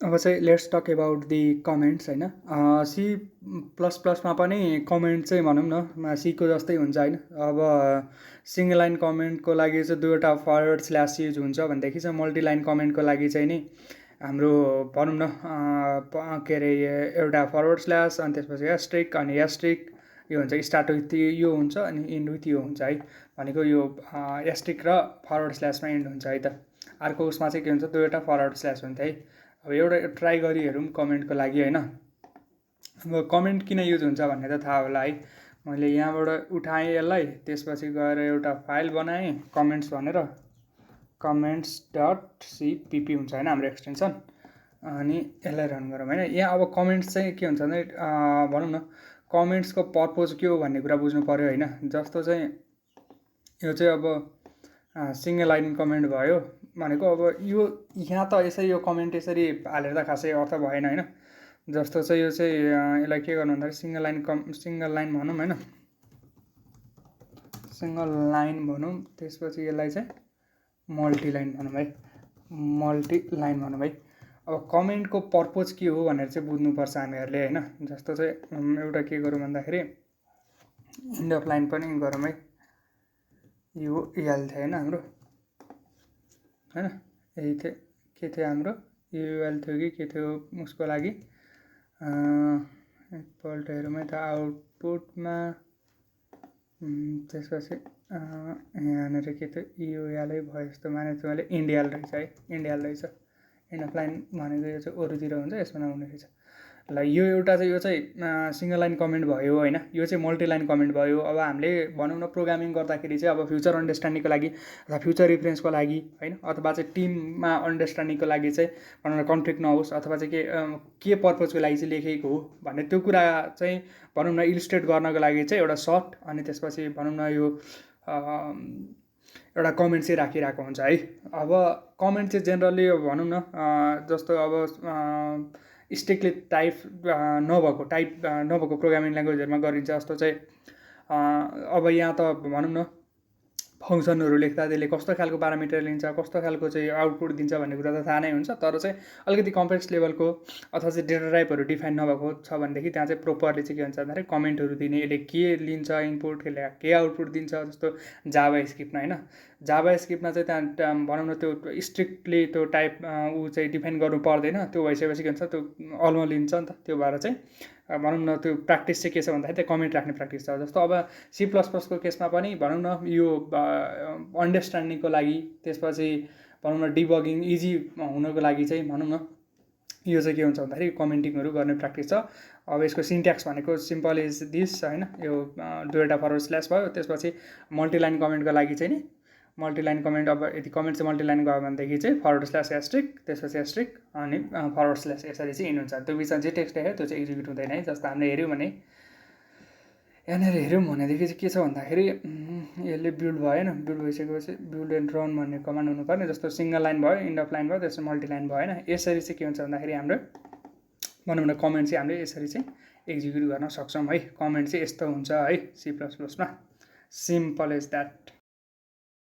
अब चाहिँ let's talk about the comments होइन। सी प्लस प्लसमा पनि कमेन्ट चाहिँ भनौँ न सीको जस्तै हुन्छ होइन। अब सिङ्गल लाइन कमेन्टको लागि चाहिँ दुईवटा फरवर्ड स्ल्यास युज हुन्छ भनेदेखि चाहिँ मल्टी लाइन कमेन्टको लागि चाहिँ नि हाम्रो भनौँ न के अरे एउटा फरवर्ड स्ल्यास अनि त्यसपछि एस्ट्रिक अनि एस्ट्रिक यो हुन्छ स्टार्ट विथ यो हुन्छ अनि इन्ड विथ यो हुन्छ है। भनेको यो एस्ट्रिक र फरवर्ड स्ल्यासमा इन्ड हुन्छ है त। अर्को उसमा चाहिँ के हुन्छ दुईवटा फरवर्ड स्ल्यास हुन्छ है। अब एउटा ट्राई गरी हेरौँ कमेन्टको लागि होइन। अब कमेन्ट किन युज हुन्छ भन्ने त थाहा होला है। मैले यहाँबाट उठाएँ यसलाई, त्यसपछि गएर एउटा फाइल बनाएँ कमेन्ट्स भनेर, कमेन्ट्स डट सिपिपी हुन्छ होइन हाम्रो एक्सटेन्सन। अनि यसलाई रन गरौँ होइन। यहाँ अब कमेन्ट्स चाहिँ के हुन्छ भने भनौँ न कमेन्ट्सको पर्पोज के हो भन्ने कुरा बुझ्नु पऱ्यो होइन। जस्तो चाहिँ यो चाहिँ अब सिङ्गल लाइन कमेन्ट भयो भनेको अब यो यहाँ त यसरी यो कमेन्ट यसरी हालेर त खासै अर्थ भएन होइन। जस्तो चाहिँ यो चाहिँ यसलाई के गर्नु भन्दाखेरि सिङ्गल लाइन भनौँ होइन, सिङ्गल लाइन भनौँ। त्यसपछि यसलाई चाहिँ मल्टी लाइन भनौँ है, मल्टी लाइन भनौँ है। अब कमेन्टको पर्पोज के हो भनेर चाहिँ बुझ्नुपर्छ हामीहरूले होइन। जस्तो चाहिँ एउटा के गरौँ भन्दाखेरि इन्ड अफ लाइन पनि गरौँ है। यो इहाल थियो होइन हाम्रो होइन, यही थियो के थियो हाम्रो युएल थियो कि के थियो उसको लागि। एकपल्ट हेरौँ है त आउटपुटमा। त्यसपछि यहाँनिर के थियो युएलै भयो जस्तो माने मैले इन्डियाल रहेछ है, इन्डियाल रहेछ। इन्ड अफ लाइन भनेको यो चाहिँ अरूतिर हुन्छ, यसमा नहुने रहेछ। ल यो एउटा चाहिँ यो चाहिँ सिङ्गल लाइन कमेन्ट भयो होइन। यो चाहिँ मल्टी लाइन कमेन्ट भयो। अब हामीले भनौँ न प्रोग्रामिङ गर्दाखेरि चाहिँ अब फ्युचर अन्डरस्ट्यान्डिङको लागि अथवा फ्युचर रिफरेन्सको लागि होइन, अथवा चाहिँ टिममा अन्डरस्ट्यान्डिङको लागि चाहिँ भनौँ न कन्फ्लिक्ट नहोस् अथवा चाहिँ के पर्पजको लागि चाहिँ लेखेको हो भन्ने त्यो कुरा चाहिँ भनौँ न इलिस्ट्रेट गर्नको लागि चाहिँ एउटा सर्ट अनि त्यसपछि भनौँ न यो एउटा कमेन्ट चाहिँ राखिरहेको हुन्छ है। अब कमेन्ट चाहिँ जेनरली भनौँ न जस्तो अब स्ट्रिक्टली टाइप नभएको प्रोग्रामिङ ल्याङ्ग्वेजहरूमा गरिन्छ। जस्तो चाहिँ अब यहाँ त भनौँ न फङ्सनहरू लेख्दा त्यसले कस्तो खालको प्यारामिटर लिन्छ, कस्तो खालको चाहिँ आउटपुट दिन्छ भन्ने कुरा त थाहा नै हुन्छ। तर चाहिँ अलिकति कम्प्लेक्स लेभलको अथवा चाहिँ डेटा टाइपहरू डिफाइन नभएको छ भनेदेखि त्यहाँ चाहिँ प्रोपरली चाहिँ के हुन्छ भन्दाखेरि कमेन्टहरू दिने, यसले के लिन्छ इनपुट, यसले के आउटपुट दिन्छ। जस्तो जाभा स्क्रिप्टमा होइन, जाभा स्क्रिप्टमा चाहिँ त्यहाँ भनौँ न त्यो स्ट्रिक्टली त्यो टाइप ऊ चाहिँ डिफाइन गर्नु पर्दैन। त्यो भइसकेपछि के हुन्छ त्यो अलमा लिन्छ नि त। त्यो भएर चाहिँ भनौँ न त्यो प्र्याक्टिस चाहिँ के छ भन्दाखेरि त्यो कमेन्ट राख्ने प्र्याक्टिस छ। जस्तो अब सी प्लस प्लसको केसमा पनि भनौँ न यो अन्डरस्ट्यान्डिङको लागि, त्यसपछि भनौँ न डिबगिङ इजी हुनको लागि चाहिँ भनौँ न यो चाहिँ के हुन्छ भन्दाखेरि कमेन्टिङहरू गर्ने प्र्याक्टिस छ। अब यसको सिन्ट्याक्स भनेको सिम्पल इज दिस होइन। यो दुईवटा फरवर्ड स्ल्यास भयो, त्यसपछि मल्टिलाइन कमेन्टको लागि चाहिँ नि मल्टिलाइन कमेन्ट अब यदि कमेन्ट चाहिँ मल्टिलाइन गयो भनेदेखि चाहिँ फरवर्ड स्ल्यास एस्ट्रिक, त्यसपछि एस्ट्रिक अनि फरवर्ड स्ल्यास यसरी चाहिँ इन हुन्छ। त्यो बिचमा जे टेक्स्ट देख्यो त्यो चाहिँ एक्जिक्युट हुँदैन है। जस्तो हामीले हेऱ्यौँ भने यहाँनिर हेऱ्यौँ भनेदेखि चाहिँ के छ भन्दाखेरि यसले बिल्ड भएन, बिल्ड भइसकेपछि बिल्ड एन्ड रन भन्ने कमान्ड हुनुपर्ने। जस्तो सिङ्गल लाइन भयो, इन्ड अफ लाइन भयो, त्यसपछि मल्टिलाइन भयो होइन। यसरी चाहिँ के हुन्छ भन्दाखेरि हाम्रो भनौँ न कमेन्ट चाहिँ हामीले यसरी चाहिँ एक्जिक्युट गर्न सक्छौँ है। कमेन्ट चाहिँ यस्तो हुन्छ है सी प्लस प्लसमा, सिम्पल एज द्याट।